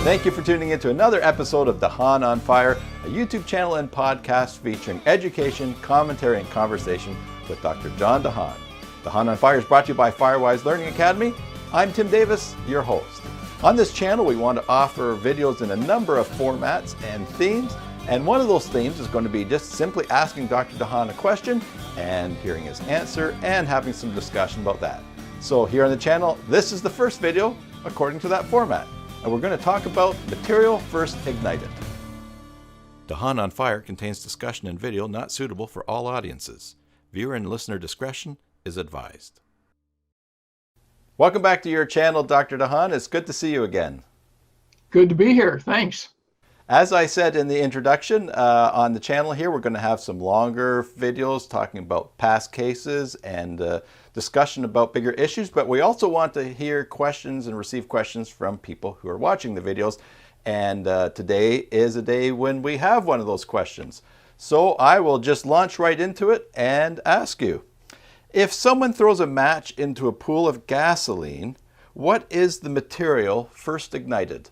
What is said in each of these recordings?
Thank you for tuning in to another episode of DeHaan on Fire, a YouTube channel and podcast featuring education, commentary, and conversation with Dr. John DeHaan. DeHaan on Fire is brought to you by FireWise Learning Academy. I'm Tim Davis, your host. On this channel, we want to offer videos in a number of formats and themes, and one of those themes is going to be just simply asking Dr. DeHaan a question and hearing his answer and having some discussion about that. So here on the channel, this is the first video according to that format. And we're going to talk about material first ignited. DeHaan on Fire contains discussion and video not suitable for all audiences. Viewer and listener discretion is advised. Welcome back to your channel, Dr. DeHaan. It's good to see you again. Good to be here. Thanks. As I said in the introduction, on the channel here, we're going to have some longer videos talking about past cases and discussion about bigger issues, but we also want to hear questions and receive questions from people who are watching the videos. And today is a day when we have one of those questions. So I will just launch right into it and ask you, if someone throws a match into a pool of gasoline, what is the material first ignited?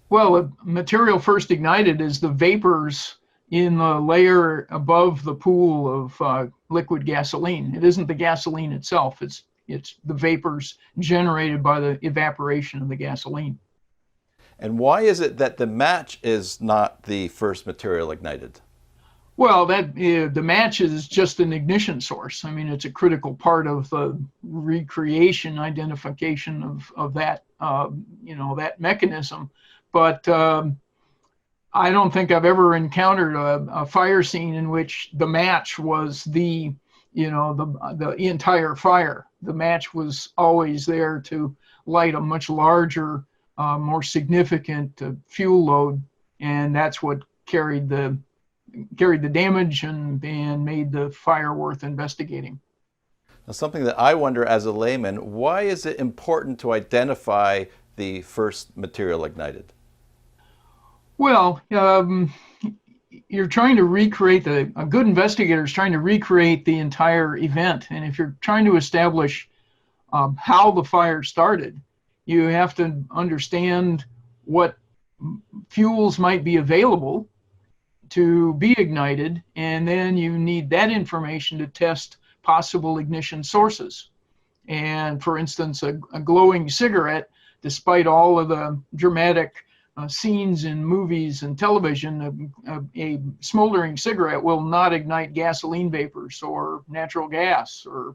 Well, the material first ignited is the vapors in the layer above the pool of liquid gasoline. It isn't the gasoline itself, it's the vapors generated by the evaporation of the gasoline. And why is it that the match is not the first material ignited? Well, the match is just an ignition source. I mean, it's a critical part of the recreation, identification of that, that mechanism. But I don't think I've ever encountered a fire scene in which the match was the entire fire. The match was always there to light a much larger, more significant fuel load, and that's what carried the damage and made the fire worth investigating. Now, something that I wonder as a layman, why is it important to identify the first material ignited? Well, you're trying to recreate a good investigator is trying to recreate the entire event. And if you're trying to establish how the fire started, you have to understand what fuels might be available to be ignited. And then you need that information to test possible ignition sources. And for instance, a glowing cigarette, despite all of the dramatic scenes in movies and television, a smoldering cigarette will not ignite gasoline vapors or natural gas or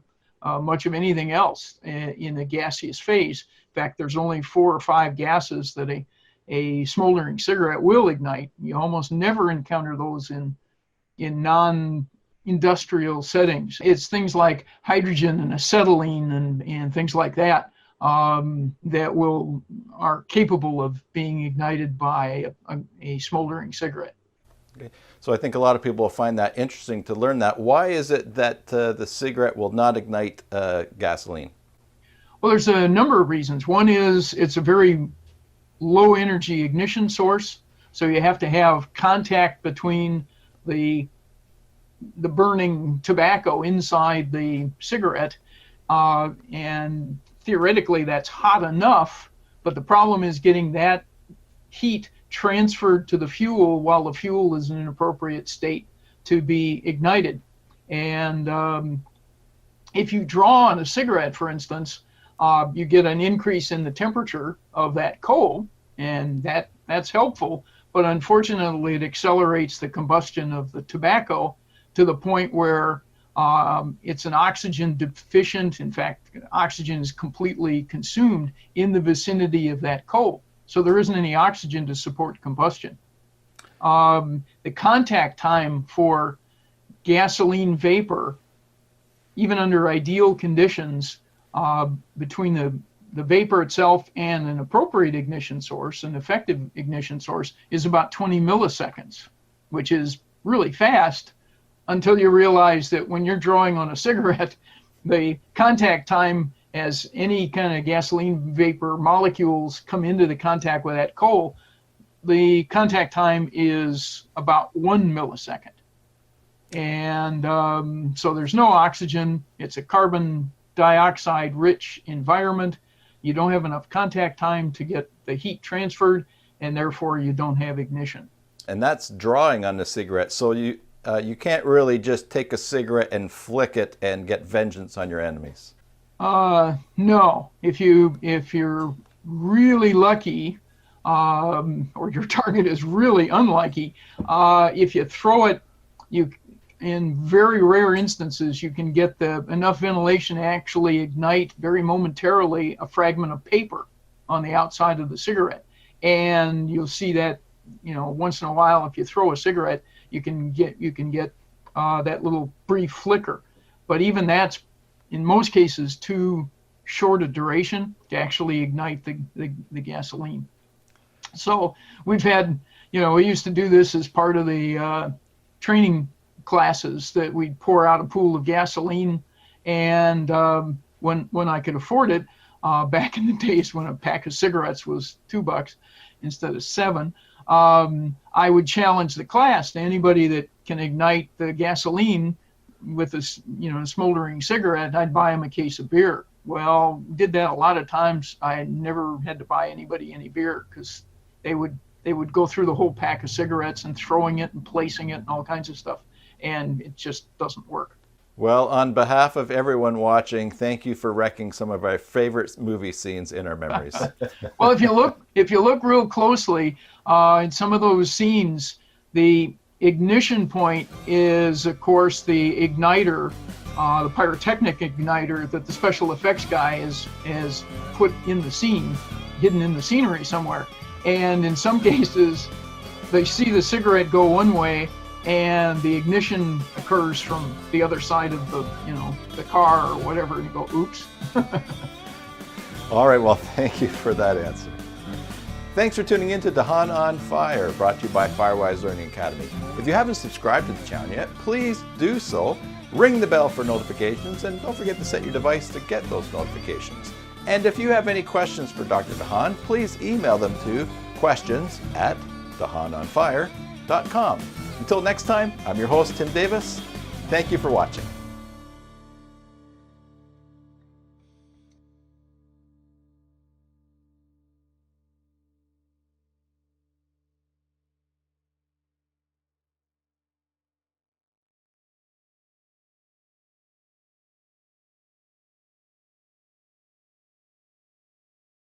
much of anything else in a gaseous phase. In fact, there's only 4 or 5 gases that a smoldering cigarette will ignite. You almost never encounter those in non-industrial settings. It's things like hydrogen and acetylene and things like that that are capable of being ignited by a smoldering cigarette. Okay. So I think a lot of people will find that interesting to learn that. Why is it that the cigarette will not ignite gasoline? Well, there's a number of reasons. One is it's a very low energy ignition source, so you have to have contact between the burning tobacco inside the cigarette, and theoretically that's hot enough, but the problem is getting that heat transferred to the fuel while the fuel is in an appropriate state to be ignited. And if you draw on a cigarette, for instance, you get an increase in the temperature of that coal, and that's helpful, but unfortunately it accelerates the combustion of the tobacco to the point where it's an oxygen deficient. In fact, oxygen is completely consumed in the vicinity of that coal. So there isn't any oxygen to support combustion. The contact time for gasoline vapor, even under ideal conditions, between the vapor itself and an appropriate ignition source, an effective ignition source, is about 20 milliseconds, which is really fast, until you realize that when you're drawing on a cigarette, the contact time as any kind of gasoline vapor molecules come into the contact with that coal, the contact time is about 1 millisecond. And so there's no oxygen. It's a carbon dioxide rich environment. You don't have enough contact time to get the heat transferred, and therefore you don't have ignition. And that's drawing on the cigarette. So you can't really just take a cigarette and flick it and get vengeance on your enemies. No. If you're really lucky, or your target is really unlucky, if you throw it, in very rare instances, you can get enough ventilation to actually ignite very momentarily a fragment of paper on the outside of the cigarette. And you'll see that, once in a while, if you throw a cigarette, you can get that little brief flicker. But even that's, in most cases, too short a duration to actually ignite the gasoline. So we've had, we used to do this as part of the training classes, that we'd pour out a pool of gasoline, and when I could afford it, back in the days when a pack of cigarettes was $2 instead of $7, I would challenge the class to anybody that can ignite the gasoline with a smoldering cigarette. I'd buy them a case of beer. Well, did that a lot of times. I never had to buy anybody any beer, because they would go through the whole pack of cigarettes and throwing it and placing it and all kinds of stuff, and it just doesn't work. Well, on behalf of everyone watching, thank you for wrecking some of our favorite movie scenes in our memories. Well, if you look real closely, in some of those scenes, the ignition point is, of course, the igniter, the pyrotechnic igniter that the special effects guy has put in the scene, hidden in the scenery somewhere. And in some cases, they see the cigarette go one way, and the ignition occurs from the other side of the car or whatever, and you go, oops. All right, well, thank you for that answer. Thanks for tuning in to DeHaan on Fire, brought to you by FireWise Learning Academy. If you haven't subscribed to the channel yet, please do so. Ring the bell for notifications, and don't forget to set your device to get those notifications. And if you have any questions for Dr. DeHaan, please email them to questions@DeHaanOnFire.com. Until next time, I'm your host, Tim Davis. Thank you for watching.